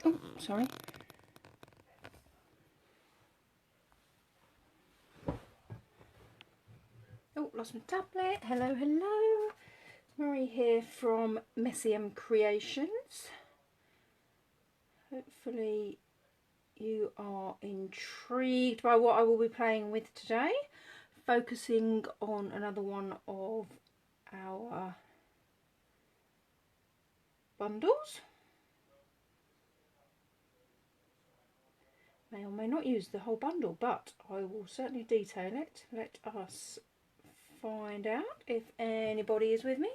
Oh, sorry. Oh, lost my tablet. Hello, hello. Marie here from Messy Creations. Hopefully you are intrigued by what I will be playing with today. Focusing on another one of our bundles. May or may not use the whole bundle, but I will certainly detail it. Let us find out if anybody is with me.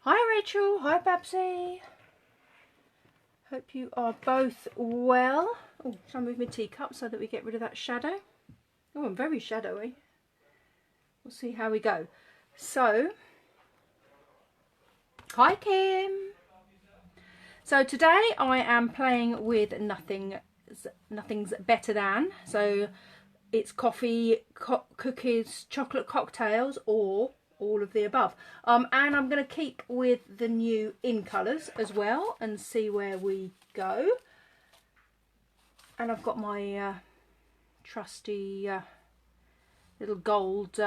Hi Rachel, hi Babsy. Hope you are both well. Oh, so I move my teacup so that we get rid of that shadow. Oh, I'm very shadowy. We'll see how we go. So, hi Kim. So today I am playing with Nothing's Better Than. So it's coffee, cookies, chocolate cocktails, or all of the above. And I'm going to keep with the new in colours as well and see where we go. And I've got my trusty little gold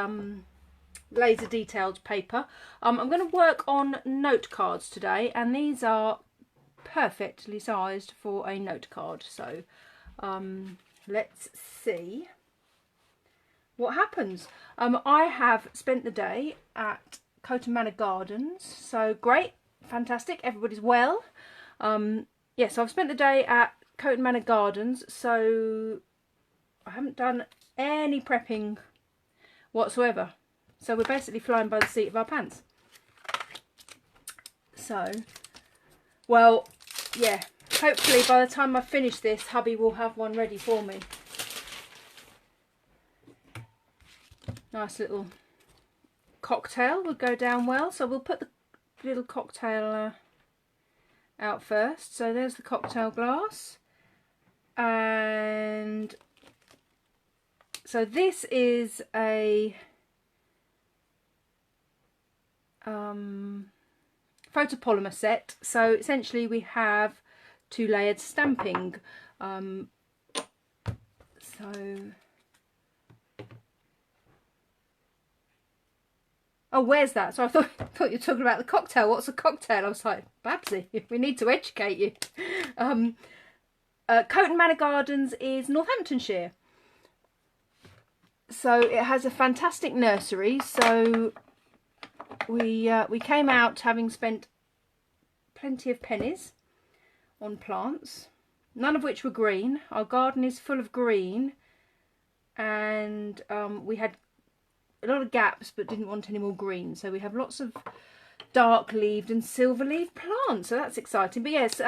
laser detailed paper. I'm going to work on note cards today, and these are perfectly sized for a note card. So let's see what happens. I have spent the day at Coton Manor Gardens, so great, fantastic, everybody's well. Yes, I've spent the day at Coton Manor Gardens, so I haven't done any prepping whatsoever. So we're basically flying by the seat of our pants. So, well, yeah, hopefully by the time I finish this, hubby will have one ready for me. Nice little cocktail would go down well. So we'll put the little cocktail out first. So there's the cocktail glass. And so this is a photopolymer set. So essentially we have 2-layered stamping. Oh, where's that? So I thought you were talking about the cocktail. What's a cocktail? I was like, Babsy, we need to educate you. Coton Manor Gardens is Northamptonshire. So it has a fantastic nursery. So we came out having spent plenty of pennies on plants, none of which were green. Our garden is full of green, and we had a lot of gaps but didn't want any more green, so we have lots of dark leaved and silver leaved plants, so that's exciting. But yes,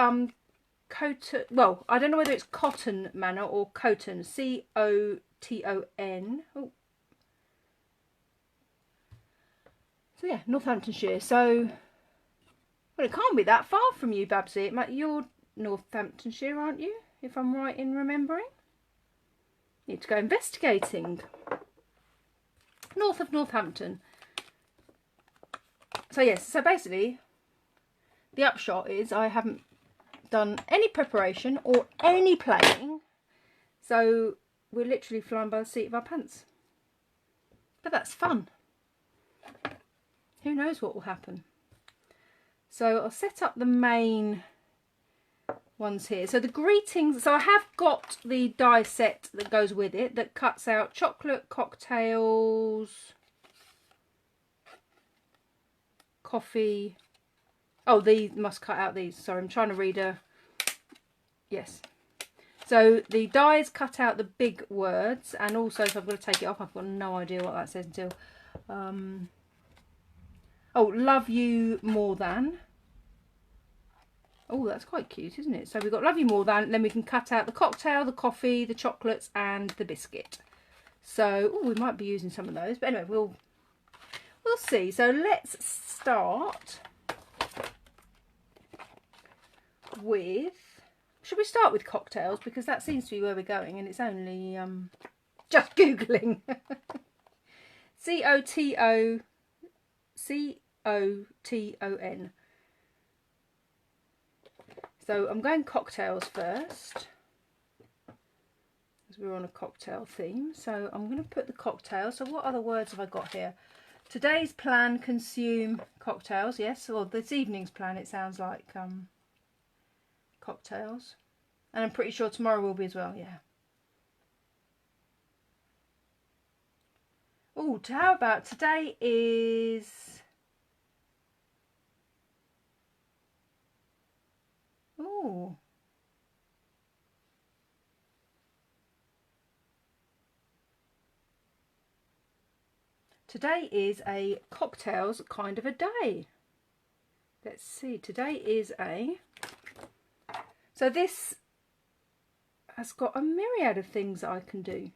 Coton, well, I don't know whether it's Coton Manor or Coton, C-O-T-O-N. Oh. So yeah, Northamptonshire. So, well, it can't be that far from you, Babsy. You're Northamptonshire, aren't you? If I'm right in remembering. Need to go investigating. North of Northampton. So yes, so basically the upshot is I haven't done any preparation or any playing, so we're literally flying by the seat of our pants. But that's fun. Who knows what will happen. So I'll set up the main ones here. So the greetings, so I have got the die set that goes with it that cuts out chocolate cocktails, coffee. Oh, these must cut out these. Sorry, I'm trying to read a... Yes. So the dies cut out the big words, and also, so I've got to take it off. I've got no idea what that says until... oh, love you more than. Oh, that's quite cute, isn't it? So we've got love you more than, then we can cut out the cocktail, the coffee, the chocolates, and the biscuit. So, oh, we might be using some of those, but anyway, we'll see. So let's start with, should we start with cocktails? Because that seems to be where we're going, and it's only just Googling. C-O-T-O-N. So I'm going cocktails first, as we're on a cocktail theme. So I'm going to put the cocktails. So what other words have I got here? Today's plan, consume cocktails. Yes, or this evening's plan, it sounds like cocktails. And I'm pretty sure tomorrow will be as well, yeah. Oh, how about today is... Oh. Today is a cocktails kind of a day. Let's see, today is a... So this has got a myriad of things that I can do.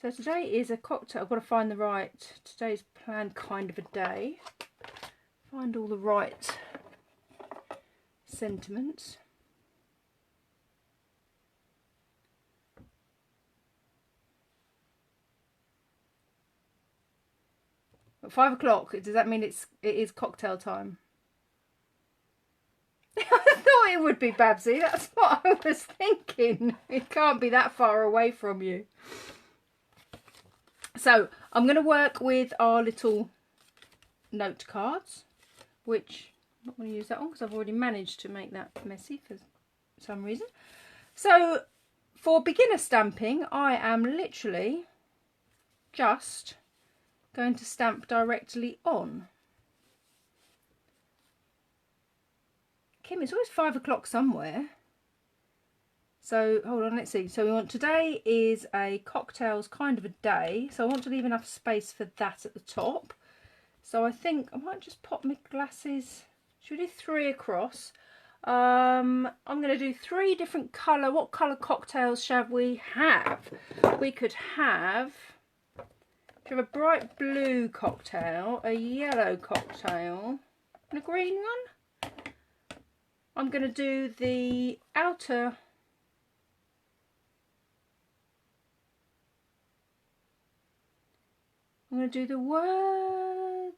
So today is a cocktail. I've got to find the right, today's plan kind of a day. Find all the right sentiments. At 5 o'clock, does that mean it is cocktail time? I thought it would be, Babsy. That's what I was thinking. It can't be that far away from you. So I'm going to work with our little note cards, which I'm not going to use that one because I've already managed to make that messy for some reason. So for beginner stamping, I am literally just going to stamp directly on. Kim, it's always 5 o'clock somewhere. So hold on, let's see. So we want, today is a cocktails kind of a day. So I want to leave enough space for that at the top. So I think I might just pop my glasses. Should we do 3 across? I'm going to do 3 different colour. What colour cocktails shall we have? We could have a bright blue cocktail, a yellow cocktail, and a green one. I'm going to do the outer... I'm going to do the words.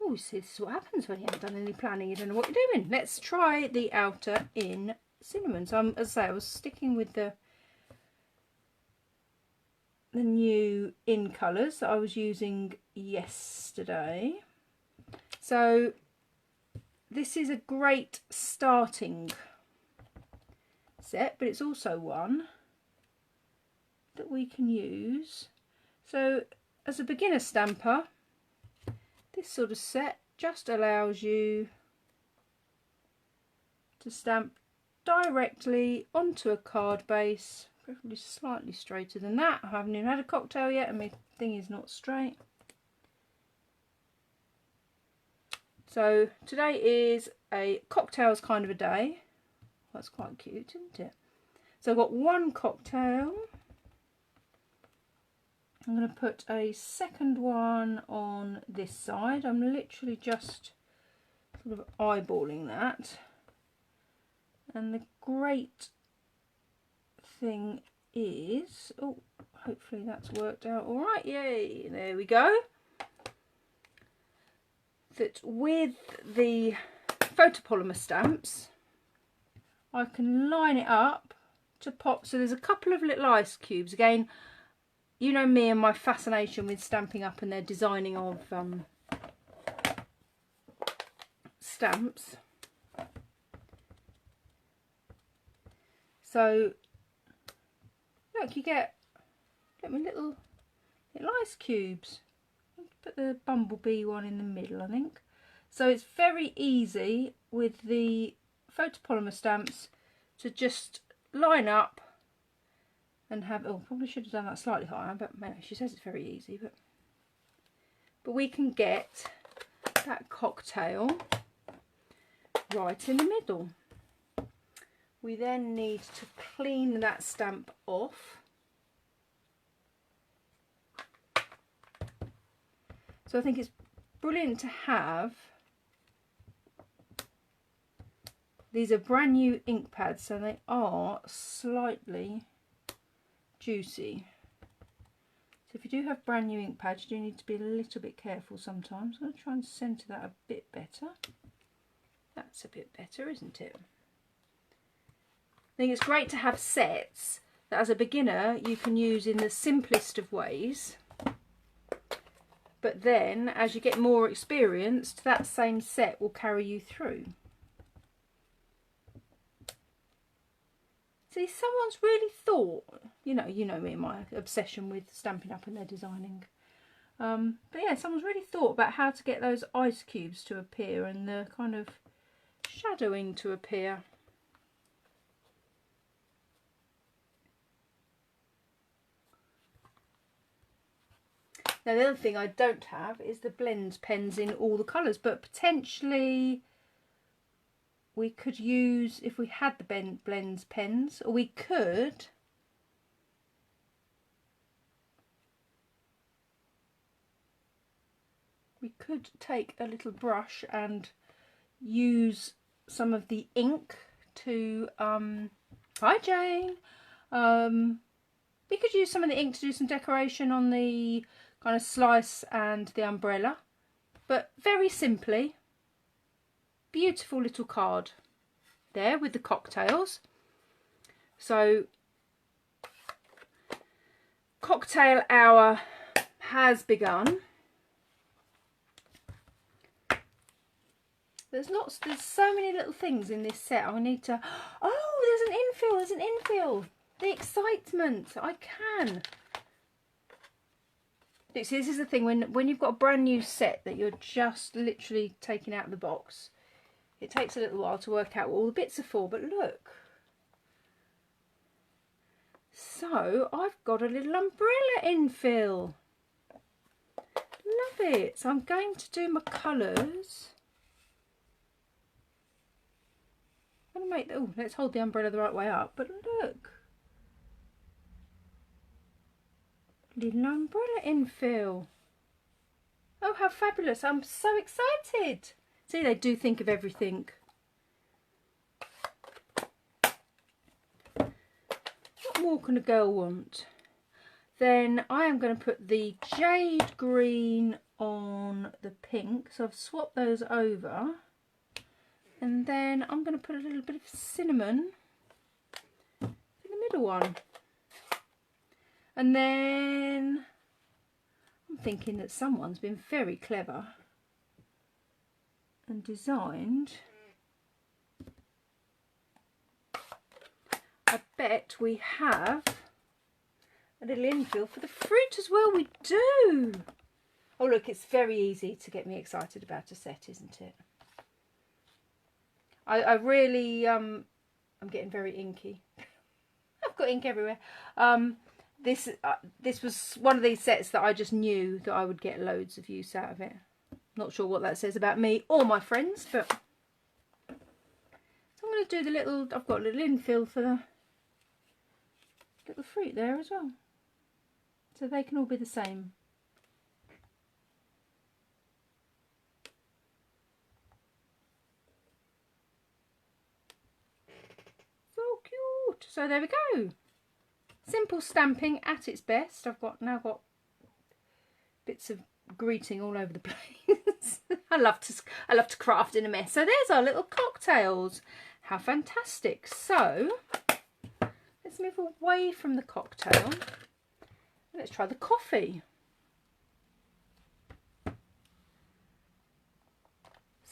Oh, see, this is what happens when you haven't done any planning. You don't know what you're doing. Let's try the outer in cinnamon. So, as I say, I was sticking with the new in colours that I was using yesterday. So, this is a great starting set, but it's also one that we can use. So, as a beginner stamper, this sort of set just allows you to stamp directly onto a card base, preferably slightly straighter than that. I haven't even had a cocktail yet and my thing is not straight. So today is a cocktails kind of a day. That's quite cute, isn't it? So I've got 1 cocktail. I'm going to put a second one on this side. I'm literally just sort of eyeballing that. And the great thing is, oh, hopefully that's worked out all right. Yay, there we go. That with the photopolymer stamps, I can line it up to pop. So there's a couple of little ice cubes. Again, you know me and my fascination with Stampin' Up and their designing of stamps. So look, you get me little ice cubes. Put the bumblebee one in the middle, I think. So it's very easy with the photopolymer stamps to just line up and have, oh, probably should have done that slightly higher, but maybe she says it's very easy, but we can get that cocktail right in the middle. We then need to clean that stamp off. So I think it's brilliant to have. These are brand new ink pads, so they are slightly juicy. So if you do have brand new ink pads, you do need to be a little bit careful sometimes. I'm going to try and centre that a bit better. That's a bit better, isn't it? think it's great to have sets that as a beginner you can use in the simplest of ways, but then as you get more experienced, that same set will carry you through. See, someone's really thought, you know me and my obsession with Stampin' Up and their designing. But yeah, someone's really thought about how to get those ice cubes to appear and the kind of shadowing to appear. Now the other thing I don't have is the blend pens in all the colours, but potentially we could use, if we had the blends pens, or we could take a little brush and use some of the ink to hi Jane, we could use some of the ink to do some decoration on the kind of slice and the umbrella, but very simply. Beautiful little card there with the cocktails. So cocktail hour has begun. There's so many little things in this set. I need to, oh, there's an infill. The excitement, I can. This is the thing, when you've got a brand new set that you're just literally taking out of the box, it takes a little while to work out what all the bits are for, but look. So I've got a little umbrella infill. Love it. So I'm going to do my colours. I'm going to make, oh, let's hold the umbrella the right way up, but look. Little umbrella infill. Oh, how fabulous. I'm so excited. See, they do think of everything. What more can a girl want? Then I am going to put the jade green on the pink. So I've swapped those over. And then I'm going to put a little bit of cinnamon in the middle one. And then I'm thinking that someone's been very clever and designed. I bet we have a little infill for the fruit as well. We do. Oh look, it's very easy to get me excited about a set, isn't it? I really I'm getting very inky. I've got ink everywhere. This was one of these sets that I just knew that I would get loads of use out of it. Not sure what that says about me or my friends, but so I'm going to do the little, I've got a little infill for the little fruit there as well. So they can all be the same. So cute. So there we go. Simple stamping at its best. I've now got bits of greeting all over the place. I love to craft in a mess. So there's our little cocktails. How fantastic. So let's move away from the cocktail. Let's try the coffee.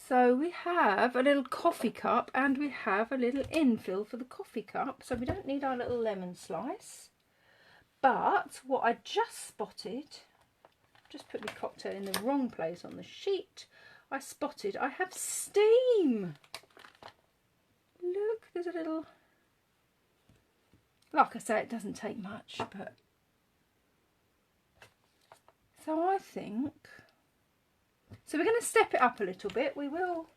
So we have a little coffee cup and we have a little infill for the coffee cup. So we don't need our little lemon slice. But what I just spotted, just put the cocktail in the wrong place on the sheet. I spotted I have steam. Look, there's a little, like I say, it doesn't take much, but so I think, so we're going to step it up a little bit. We will,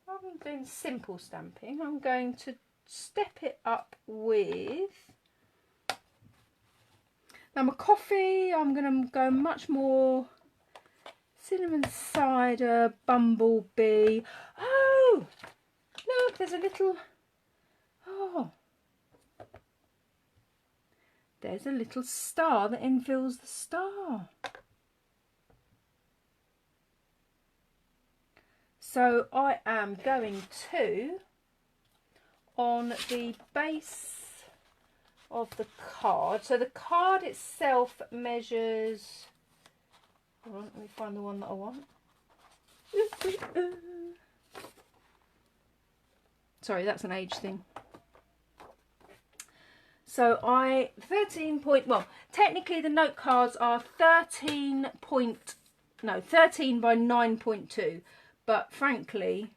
rather than doing simple stamping, I'm going to step it up with, now my coffee, I'm going to go much more cinnamon cider, bumblebee. Oh, look, there's a little, oh, there's a little star that infills the star. So I am going to, on the base of the card. So the card itself measures, hold on, let me find the one that I want. Sorry, that's an age thing. So 13 technically the note cards are 13 by 9.2, but frankly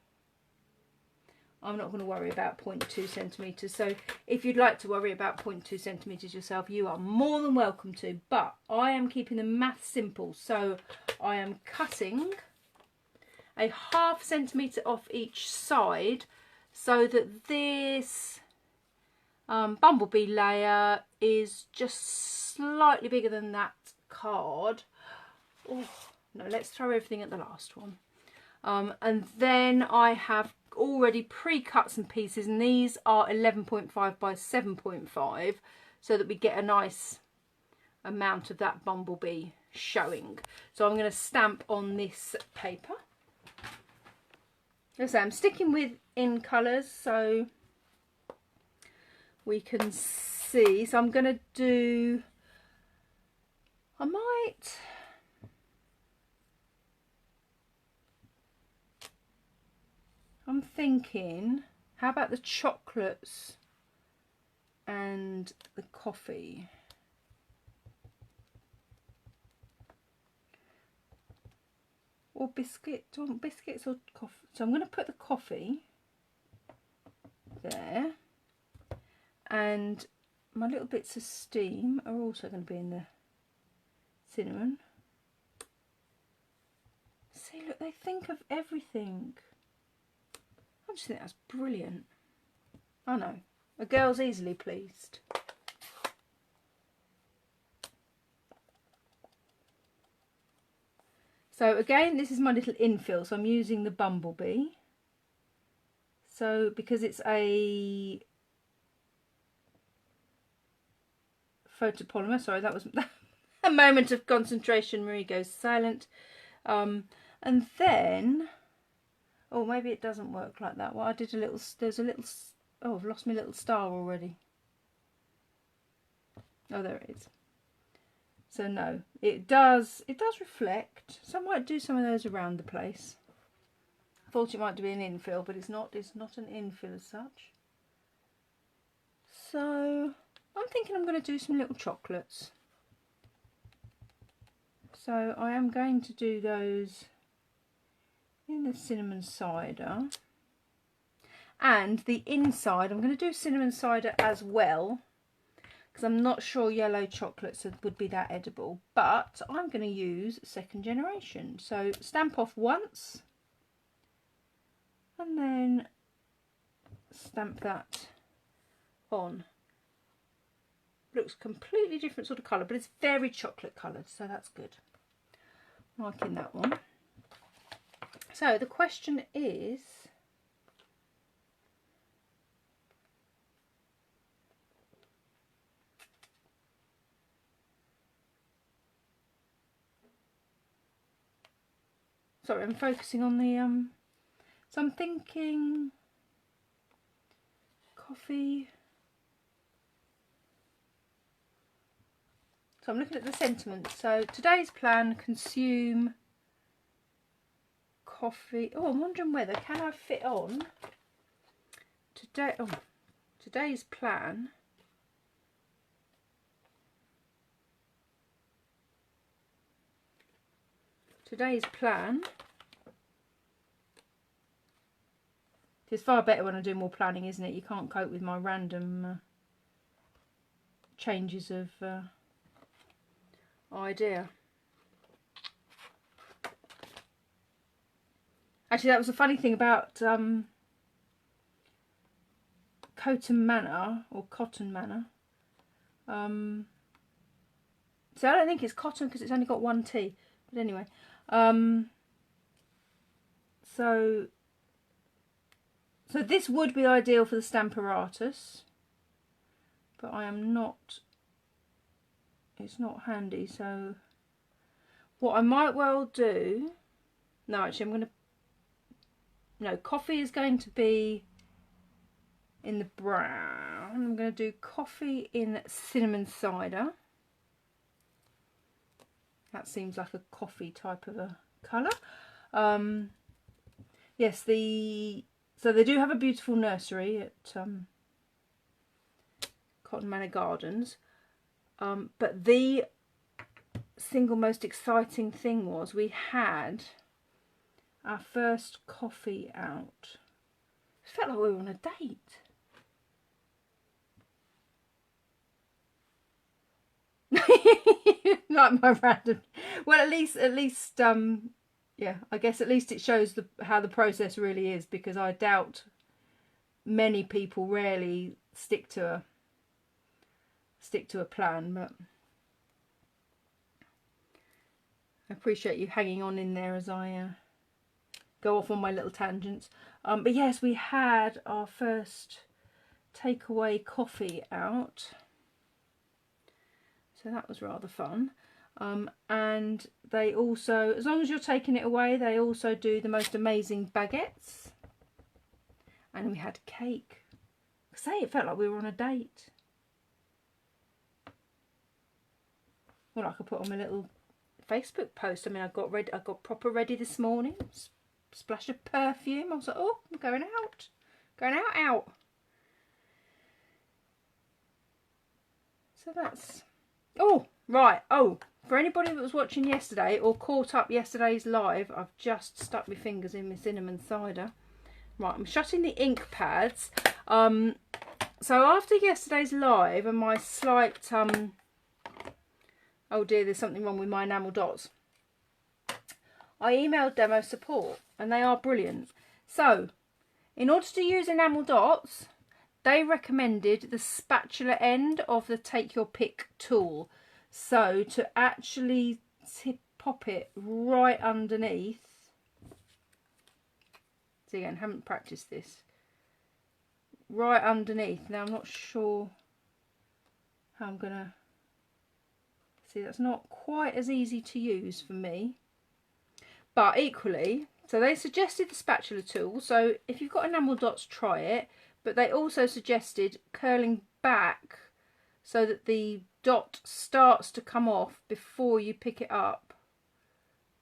I'm not going to worry about 0.2 centimetres. So if you'd like to worry about 0.2 centimetres yourself, you are more than welcome to. But I am keeping the math simple. So I am cutting a ½ centimetre off each side so that this bumblebee layer is just slightly bigger than that card. Oh, no, let's throw everything at the last one. And then I have already pre-cut some pieces, and these are 11.5 by 7.5, so that we get a nice amount of that bumblebee showing. So I'm going to stamp on this paper. As I say, I'm sticking with in colours so we can see. So I'm going to do, I'm thinking, how about the chocolates and the coffee? Or biscuit, do you want biscuits or coffee? So I'm going to put the coffee there, and my little bits of steam are also going to be in the cinnamon. See, look, they think of everything. I just think that's brilliant. I know, a girl's easily pleased. So again, this is my little infill, so I'm using the bumblebee. So because it's a photopolymer, sorry, that was a moment of concentration. Marie goes silent. And then, oh, maybe it doesn't work like that. Well, I did a little, there's a little, oh, I've lost my little star already. Oh, there it is. So no, it does reflect. So I might do some of those around the place. I thought it might be an infill, but it's not an infill as such. So I'm thinking I'm going to do some little chocolates. So I am going to do those in the cinnamon cider. And the inside, I'm going to do cinnamon cider as well, because I'm not sure yellow chocolates would be that edible, but I'm going to use second generation. So stamp off once and then stamp that on. Looks completely different sort of colour, but it's very chocolate coloured, so that's good. Liking that one. So the question is, sorry, I'm focusing on the so I'm thinking coffee. So I'm looking at the sentiment. So today's plan, consume coffee. Oh, I'm wondering whether, can I fit on today? Oh, today's plan. Today's plan. It's far better when I do more planning, isn't it? You can't cope with my random changes of idea. Actually, that was a funny thing about Cotton Manor, or Cotton Manor. So I don't think it's cotton because it's only got one T. But anyway, so this would be ideal for the Stamparatus, but I am not. It's not handy. So what I might well do. No, actually, I'm going to. No, coffee is going to be in the brown. I'm going to do coffee in cinnamon cider. That seems like a coffee type of a colour. Yes, so they do have a beautiful nursery at Cotton Manor Gardens. But the single most exciting thing was we had our first coffee out. It felt like we were on a date. Like my random. Well, at least, yeah. I guess at least it shows how the process really is, because I doubt many people rarely stick to a plan. But I appreciate you hanging on in there as I go off on my little tangents. But yes, we had our first takeaway coffee out. So that was rather fun. And they also, as long as you're taking it away, they also do the most amazing baguettes. And we had cake. I say, it felt like we were on a date. Well, I could put on my little Facebook post. I mean, I got proper ready this morning. Splash of perfume. I was like, oh, I'm going out. Going out. So that's... Oh, right. Oh, for anybody that was watching yesterday or caught up yesterday's live, I've just stuck my fingers in my cinnamon cider. Right, I'm shutting the ink pads. So after yesterday's live and my slight... oh dear, there's something wrong with my enamel dots. I emailed demo support and they are brilliant. So, in order to use enamel dots, they recommended the spatula end of the Take Your Pick tool. So, to actually pop it right underneath. So again, haven't practiced this. Right underneath. Now, I'm not sure how I'm going to... See, that's not quite as easy to use for me. But equally, so they suggested the spatula tool. So if you've got enamel dots, try it. But they also suggested curling back so that the dot starts to come off before you pick it up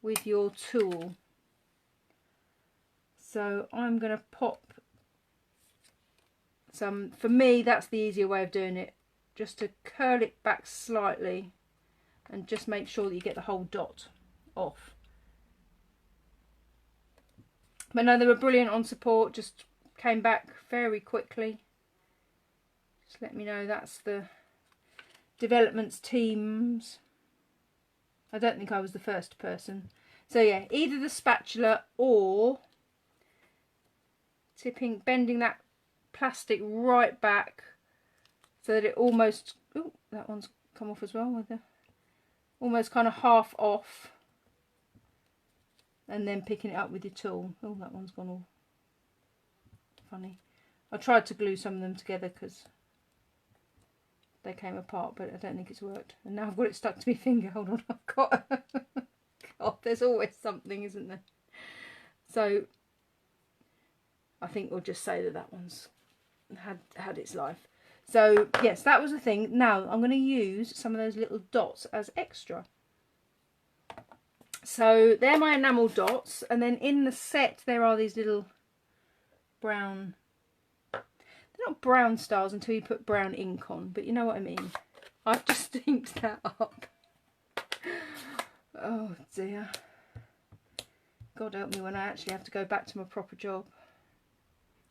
with your tool. So I'm going to pop some, for me that's the easier way of doing it, just to curl it back slightly and just make sure that you get the whole dot off. But no, they were brilliant on support, just came back very quickly. Just let me know that's the developments teams. I don't think I was the first person. So yeah, either the spatula or bending that plastic right back so that it almost, oh, that one's come off as well, with the almost kind of half off. And then picking it up with your tool. Oh, that one's gone all funny. I tried to glue some of them together because they came apart, but I don't think it's worked. And now I've got it stuck to my finger. Hold on, I've got... God, there's always something, isn't there? So, I think we'll just say that that one's had its life. So, yes, that was the thing. Now, I'm going to use some of those little dots as extra. So they're my enamel dots, and then in the set there are these little brown, they're not brown stars until you put brown ink on, but you know what I mean. I've just inked that up. Oh dear. God help me when I actually have to go back to my proper job.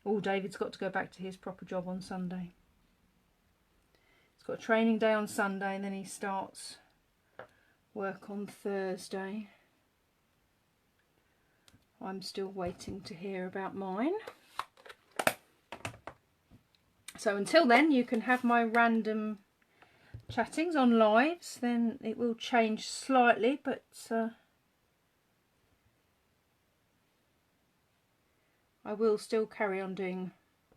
Oh, David's got to go back to his proper job on Sunday. He's got a training day on Sunday and then he starts work on Thursday. I'm still waiting to hear about mine. So until then, you can have my random chattings on lives. Then it will change slightly, but I will still carry on doing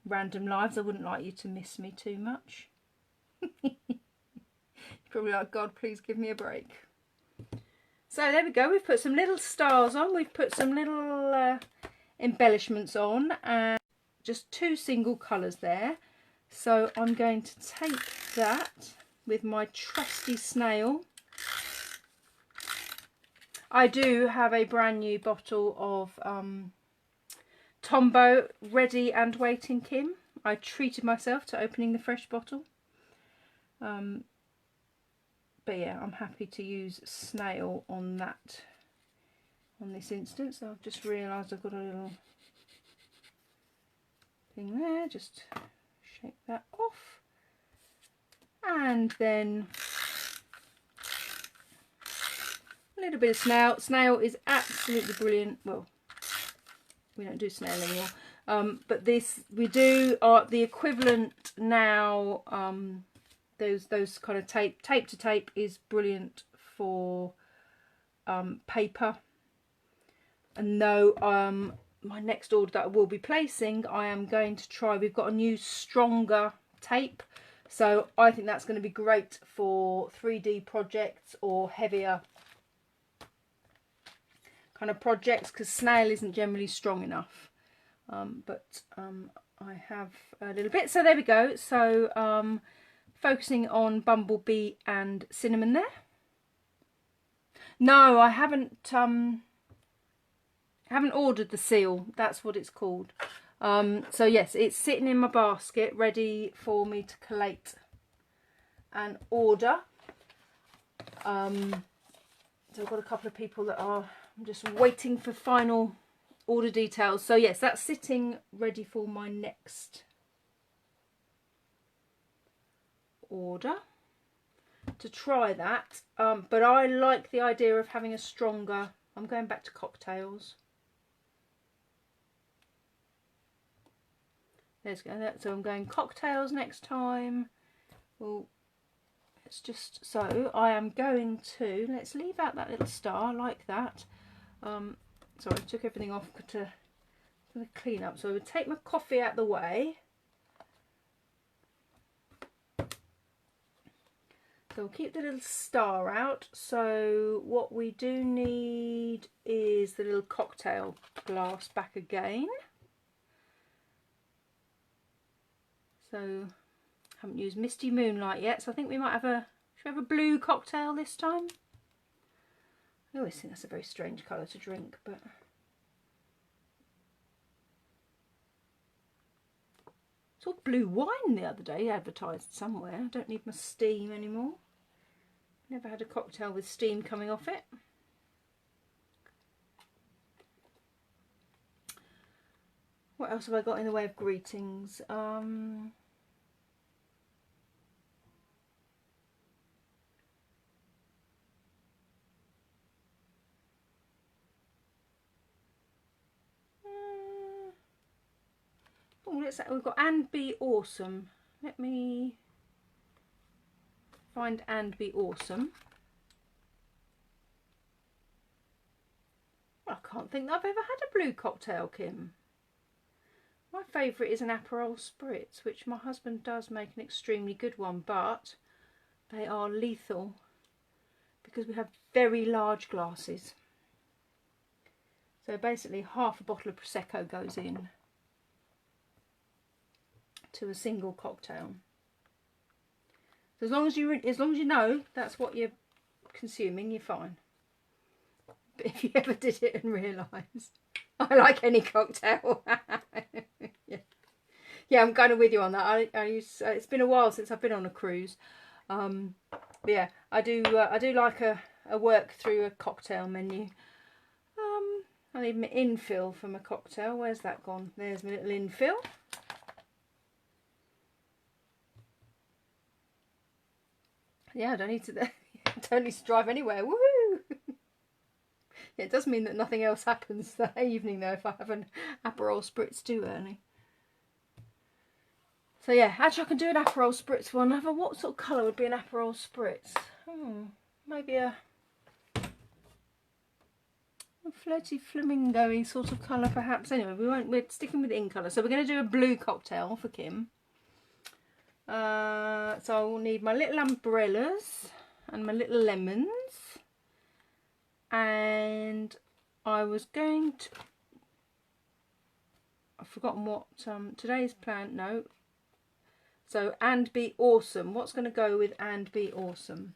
random lives. I wouldn't like you to miss me too much. You're probably like, God, please give me a break. So there we go, we've put some little stars on, we've put some little embellishments on, and just two single colours there. So I'm going to take that with my trusty snail. I do have a brand new bottle of Tombow ready and waiting, Kim. I treated myself to opening the fresh bottle. But yeah, I'm happy to use snail on that, on this instance. I've just realised I've got a little thing there. Just shake that off. And then a little bit of snail. Snail is absolutely brilliant. Well, we don't do snail anymore. But this, we do the equivalent now. Those kind of tape to tape is brilliant for paper. And no, my next order that I will be placing, I am going to try. We've got a new stronger tape, so I think that's going to be great for 3D projects or heavier kind of projects, because snail isn't generally strong enough. But I have a little bit, so there we go. So focusing on bumblebee and cinnamon there. No, I haven't ordered the seal. That's what it's called. So yes, it's sitting in my basket ready for me to collate and order. So I've got a couple of people that are just waiting for final order details. So yes, that's sitting ready for my next order to try that. But I like the idea of having a stronger, I'm going back to cocktails. Let's go. So I'm going cocktails next time. Well, it's just, so I am going to, let's leave out that little star like that. Sorry, I took everything off to clean up. So I would take my coffee out of the way. So we'll keep the little star out. So what we do need is the little cocktail glass back again. So haven't used Misty Moonlight yet, so I think we might have should we have a blue cocktail this time? I always think that's a very strange colour to drink, but saw blue wine the other day advertised somewhere. I don't need my steam anymore. Never had a cocktail with steam coming off it. What else have I got in the way of greetings? We've got and be awesome. Let me find and be awesome. I can't think that I've ever had a blue cocktail, Kim. My favourite is an Aperol Spritz, which my husband does make an extremely good one, but they are lethal because we have very large glasses. So basically half a bottle of Prosecco goes in to a single cocktail. So as long as you know that's what you're consuming, you're fine. But if you ever did it and realised, I like any cocktail. Yeah, I'm kind of with you on that. It's been a while since I've been on a cruise. But yeah, I do like a work through a cocktail menu. I need my infill for my cocktail. Where's that gone? There's my little infill. Yeah, I don't need to drive anywhere. Woohoo! Yeah, it does mean that nothing else happens that evening though if I have an Aperol Spritz too early. So yeah, actually I can do an Aperol Spritz one. What sort of colour would be an Aperol Spritz? Maybe a flirty flamingo-y sort of colour perhaps. Anyway, we're sticking with in colour. So we're going to do a blue cocktail for Kim. So I will need my little umbrellas and my little lemons. And I was going to, I've forgotten what today's plan, no. So, and be awesome. What's going to go with and be awesome?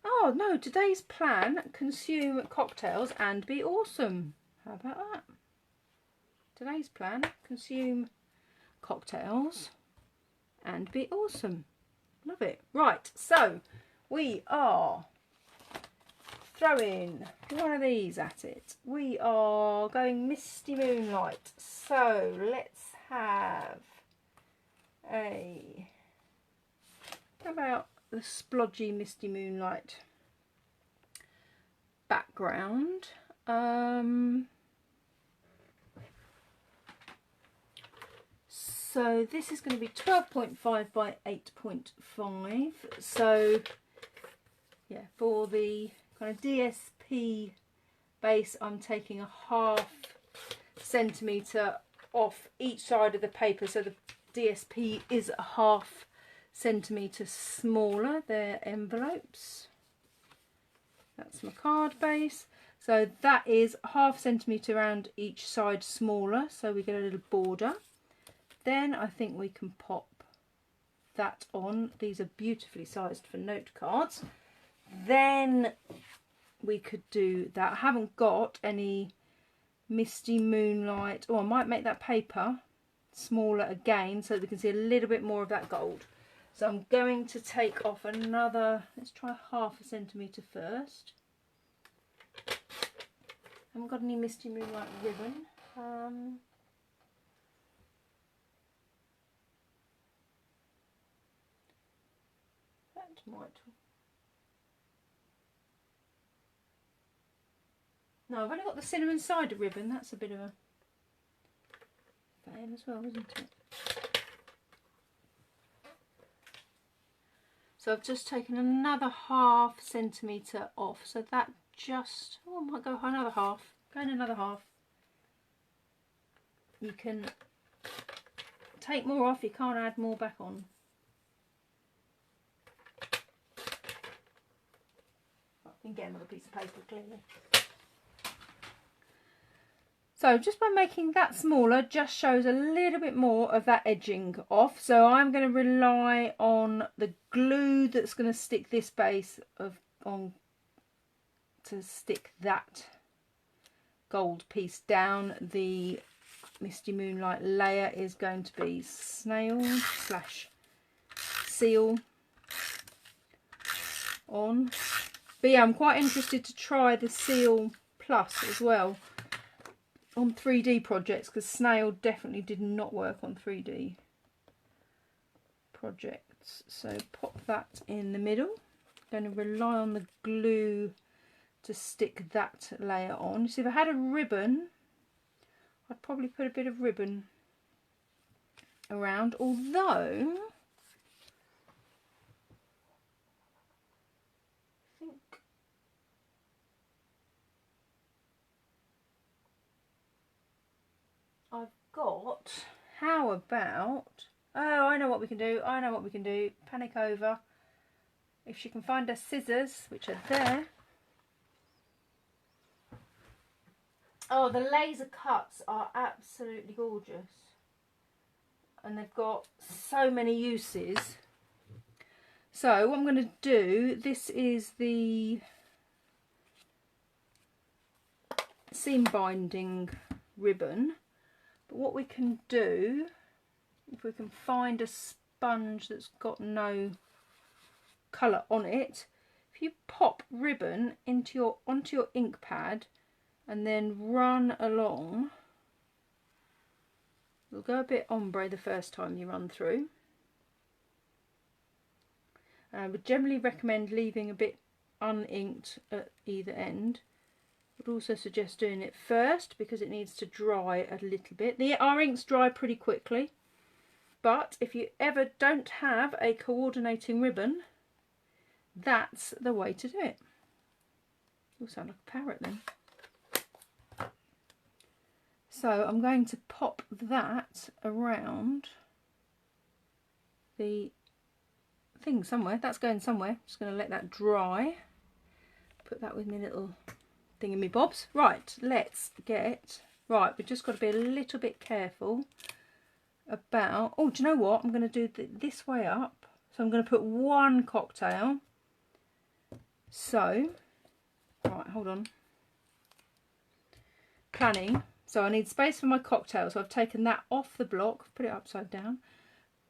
Oh, no, today's plan, consume cocktails and be awesome. How about that? Today's plan, consume cocktails and be awesome. Love it. Right, so we are throwing one of these at it. We are going Misty Moonlight. So let's have a, how about the splodgy Misty Moonlight background. So this is going to be 12.5 by 8.5. So yeah, for the kind of DSP base, I'm taking a ½ centimetre off each side of the paper. So the DSP is a ½ centimetre smaller. They're envelopes. That's my card base. So that is ½ centimetre around each side smaller. So we get a little border. Then I think we can pop that on. These are beautifully sized for note cards. Then we could do that. I haven't got any Misty Moonlight. Oh, I might make that paper smaller again so that we can see a little bit more of that gold. So I'm going to take off another, let's try ½ centimetre first. Haven't got any Misty Moonlight ribbon. That might. No, I've only got the cinnamon cider ribbon. That's a bit of a fail as well, isn't it? So I've just taken another ½ centimetre off. So that just, oh, I might go another half. Going another half. You can take more off. You can't add more back on. I can get another piece of paper clearly. So just by making that smaller just shows a little bit more of that edging off. So I'm going to rely on the glue that's going to stick this base on to stick that gold piece down. The Misty Moonlight layer is going to be snail / seal on. But yeah, I'm quite interested to try the Seal Plus as well on 3D projects, because snail definitely did not work on 3D projects. So pop that in the middle. I'm going to rely on the glue to stick that layer on. So if I had a ribbon, I'd probably put a bit of ribbon around, although I think I've got, how about, oh, I know what we can do, I know what we can do, panic over. If she can find her scissors, which are there. Oh, the laser cuts are absolutely gorgeous. And they've got so many uses. So what I'm going to do, this is the seam binding ribbon. But what we can do, if we can find a sponge that's got no colour on it, if you pop ribbon onto your ink pad and then run along, it'll go a bit ombre the first time you run through. I would generally recommend leaving a bit uninked at either end. I would also suggest doing it first because it needs to dry a little bit. Our inks dry pretty quickly, but if you ever don't have a coordinating ribbon, that's the way to do it. You'll sound like a parrot then. So I'm going to pop that around the thing somewhere. That's going somewhere. Just going to let that dry. Put that with my little thingamybobs. Right, let's get Right, we've just got to be a little bit careful about... Oh, do you know what? I'm going to do this way up. So I'm going to put one cocktail. So, right, hold on. Planning. So I need space for my cocktail. So I've taken that off the block, put it upside down,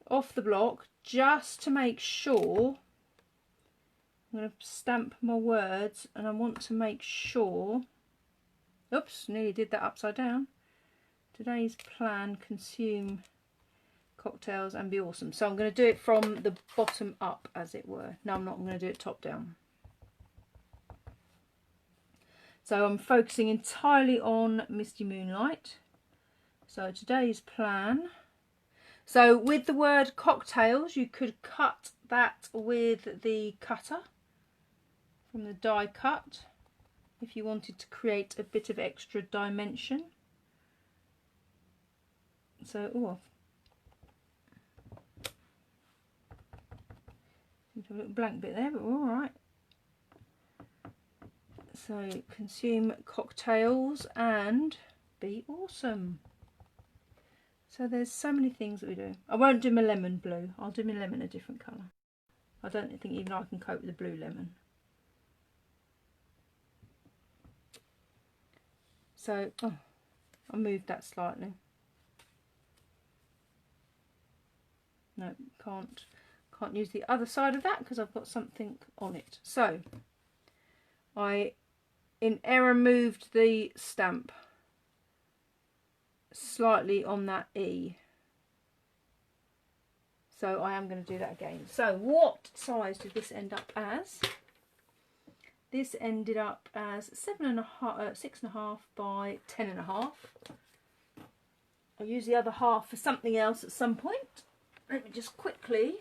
off the block, just to make sure. I'm going to stamp my words, and I want to make sure. Oops, nearly did that upside down. Today's plan: consume cocktails and be awesome. So I'm going to do it from the bottom up, as it were. No, I'm not. I'm going to do it top down. So I'm focusing entirely on Misty Moonlight. So today's plan. So with the word cocktails, you could cut that with the cutter from the die cut if you wanted to create a bit of extra dimension. So, oh, a little blank bit there, but we're all right. So consume cocktails and be awesome. So there's so many things that we do. I won't do my lemon blue. I'll do my lemon a different colour. I don't think even I can cope with the blue lemon. So, oh, I moved that slightly. No, can't use the other side of that because I've got something on it. So I in error moved the stamp slightly on that E. So I am going to do that again. So what size did this end up as? This ended up as 6.5 by 10.5. I'll use the other half for something else at some point. Let me just quickly.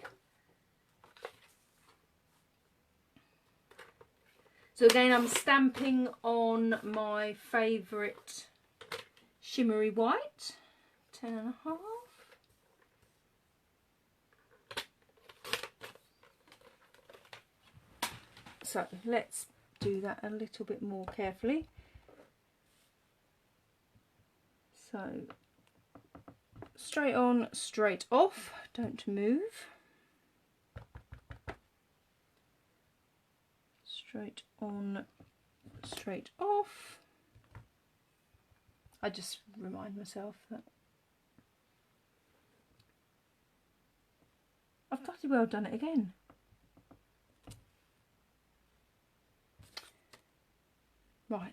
So again, I'm stamping on my favourite shimmery white, 10.5. So let's do that a little bit more carefully. So straight on, straight off, don't move. Straight on, straight off. I just remind myself that I've bloody well done it again. Right,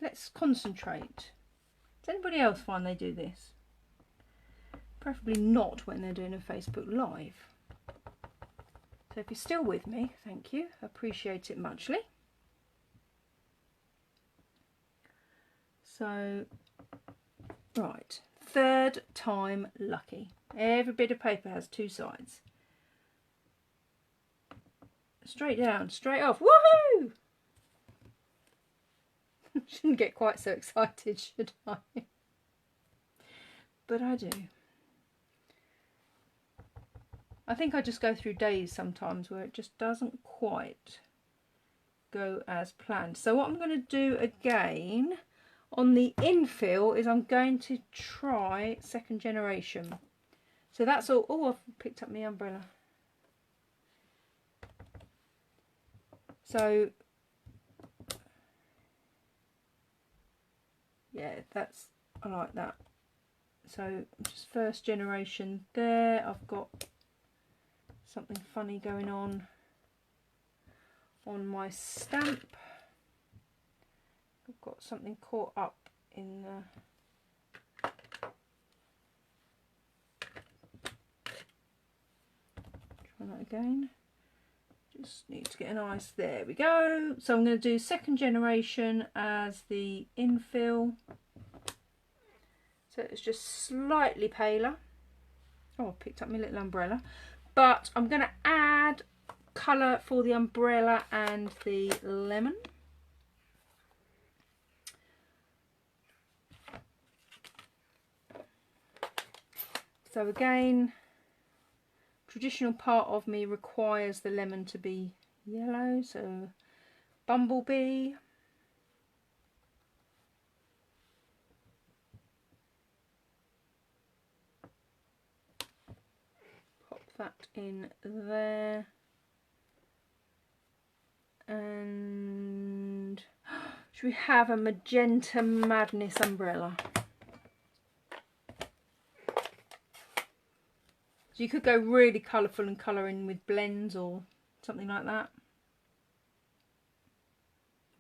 let's concentrate. Does anybody else find they do this? Preferably not when they're doing a Facebook Live. So if you're still with me, thank you. Appreciate it muchly. So, right, third time lucky. Every bit of paper has two sides. Straight down, straight off. Woohoo! Shouldn't get quite so excited, should I? But I do. I think I just go through days sometimes where it just doesn't quite go as planned. So what I'm going to do again on the infill is I'm going to try second generation. So that's all. Oh, I've picked up my umbrella. So yeah, that's, I like that. So just first generation there. I've got something funny going on my stamp. I've got something caught up in the try that again. Just need to get an ice. There we go. So I'm going to do second generation as the infill. So it's just slightly paler. Oh, I picked up my little umbrella. But I'm going to add colour for the umbrella and the lemon. So again, traditional part of me requires the lemon to be yellow. So bumblebee. that in there. And should we have a Magenta Madness umbrella? So you could go really colourful and colour in with blends or something like that.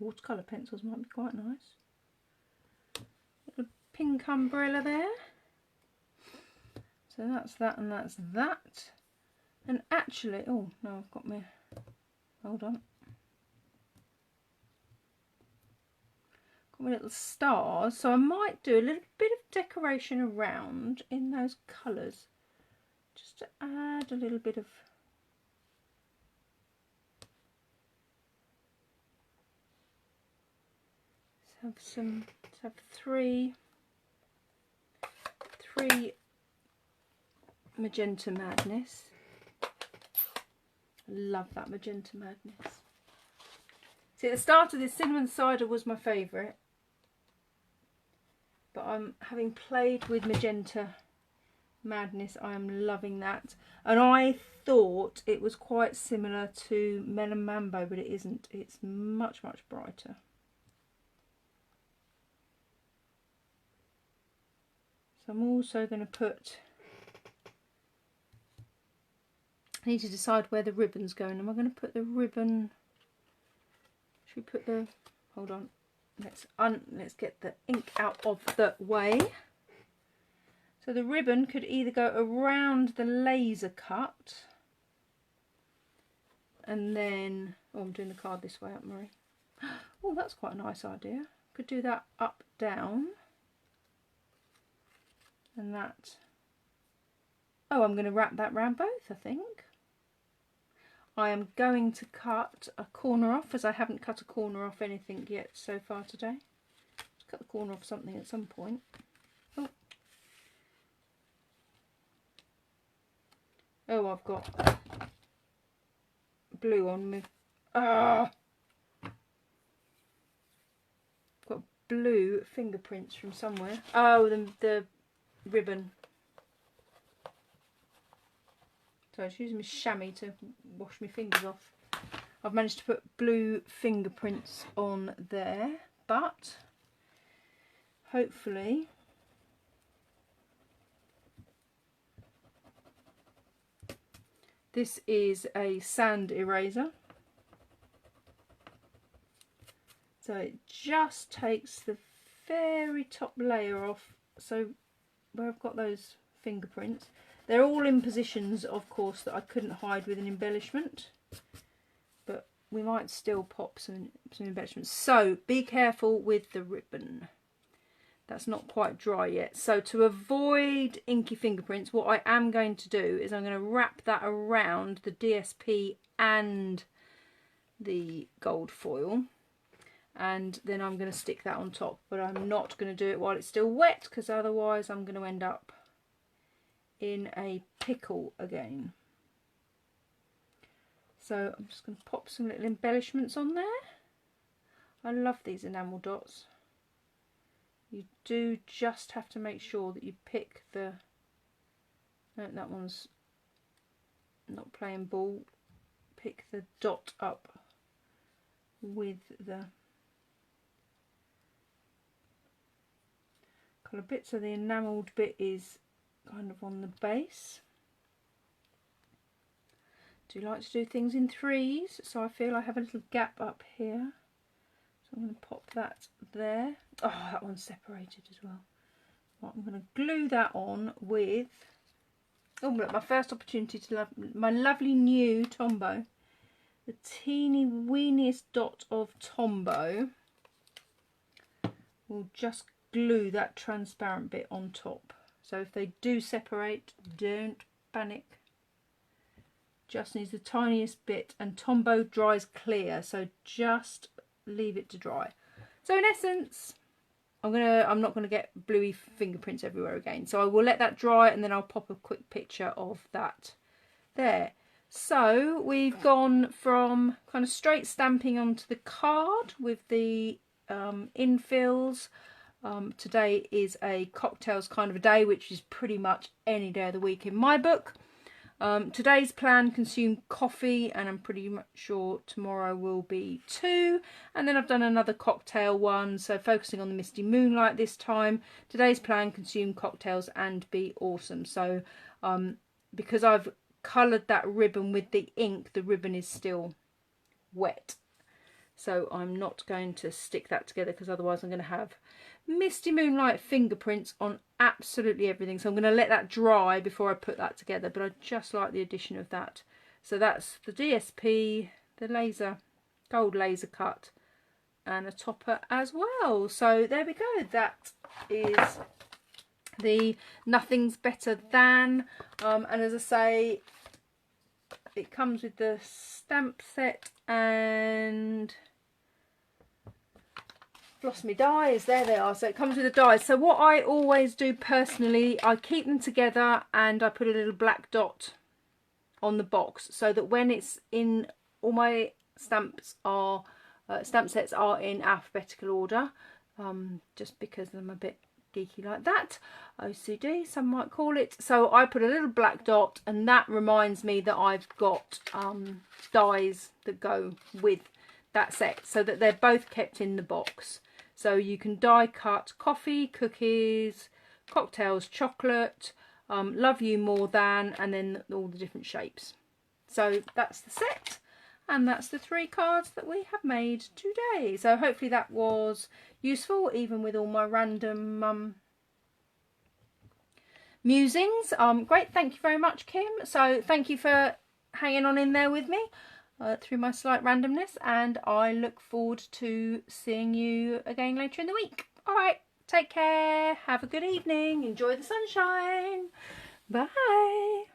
Watercolour pencils might be quite nice. Little pink umbrella there. So that's that and that's that. And actually, oh no, I've got my, hold on. Got my little stars. So I might do a little bit of decoration around in those colours. Just to add a little bit of let's have three Magenta Madness. Love that Magenta Madness. See, at the start of this, cinnamon cider was my favourite, but I'm having played with Magenta Madness, I am loving that. And I thought it was quite similar to Melon Mambo, but it isn't. It's much brighter. So I'm also going to put, I need to decide where the ribbon's going. Am I going to put the ribbon, should we put the, hold on, let's get the ink out of the way. So the ribbon could either go around the laser cut and then, oh, I'm doing the card this way up, Marie. Oh, that's quite a nice idea. Could do that up, down, and that. Oh, I'm going to wrap that round both, I think. I am going to cut a corner off, as I haven't cut a corner off anything yet so far today. Let's cut the corner off something at some point. Oh. Oh, I've got blue on me. Ah! Got blue fingerprints from somewhere. Oh, the ribbon. So I was using my chamois to wash my fingers off. I've managed to put blue fingerprints on there, but hopefully this is a sand eraser. So it just takes the very top layer off. So where I've got those fingerprints, they're all in positions, of course, that I couldn't hide with an embellishment, but we might still pop some embellishments. So be careful with the ribbon. That's not quite dry yet. So to avoid inky fingerprints, what I am going to do is I'm going to wrap that around the DSP and the gold foil, and then I'm going to stick that on top, but I'm not going to do it while it's still wet, because otherwise I'm going to end up in a pickle again. So I'm just going to pop some little embellishments on there. I love these enamel dots. You do just have to make sure that you pick the, no, that one's not playing ball, pick the dot up with the colour bit, so the enamelled bit is kind of on the base. Do you like to do things in threes? So I feel I have a little gap up here. So I'm going to pop that there. Oh, that one's separated as well. Right, I'm going to glue that on with, oh look, my first opportunity to love my lovely new Tombow. The teeny weeniest dot of Tombow. We'll just glue that transparent bit on top. So if they do separate, don't panic. Just needs the tiniest bit, and Tombow dries clear, so just leave it to dry. So in essence, I'm not gonna get bluey fingerprints everywhere again. So I will let that dry, and then I'll pop a quick picture of that there. So we've gone from kind of straight stamping onto the card with the infills. Today is a cocktails kind of a day, which is pretty much any day of the week in my book. Today's plan consumed coffee, and I'm pretty much sure tomorrow will be 2. And then I've done another cocktail one, so focusing on the Misty Moonlight this time. Today's plan consumed cocktails and be awesome. So because I've coloured that ribbon with the ink, the ribbon is still wet. So I'm not going to stick that together, because otherwise I'm going to have Misty Moonlight fingerprints on absolutely everything. So I'm going to let that dry before I put that together, but I just like the addition of that. So that's the DSP, the gold laser cut, and a topper as well. So there we go. That is the Nothing's Better Than. And as I say, it comes with the stamp set and lost me dies. There they are. So it comes with the dies. So what I always do personally, I keep them together and I put a little black dot on the box, so that when it's in, all my stamps are stamp sets are in alphabetical order, just because I'm a bit geeky like that, OCD some might call it. So I put a little black dot, and that reminds me that I've got dies that go with that set, so that they're both kept in the box. So you can die cut coffee, cookies, cocktails, chocolate, love you more than, and then all the different shapes. So that's the set, and that's the 3 cards that we have made today. So hopefully that was useful, even with all my random musings. Great, thank you very much, Kim. So thank you for hanging on in there with me through my slight randomness, and I look forward to seeing you again later in the week. All right, take care, have a good evening, enjoy the sunshine, bye.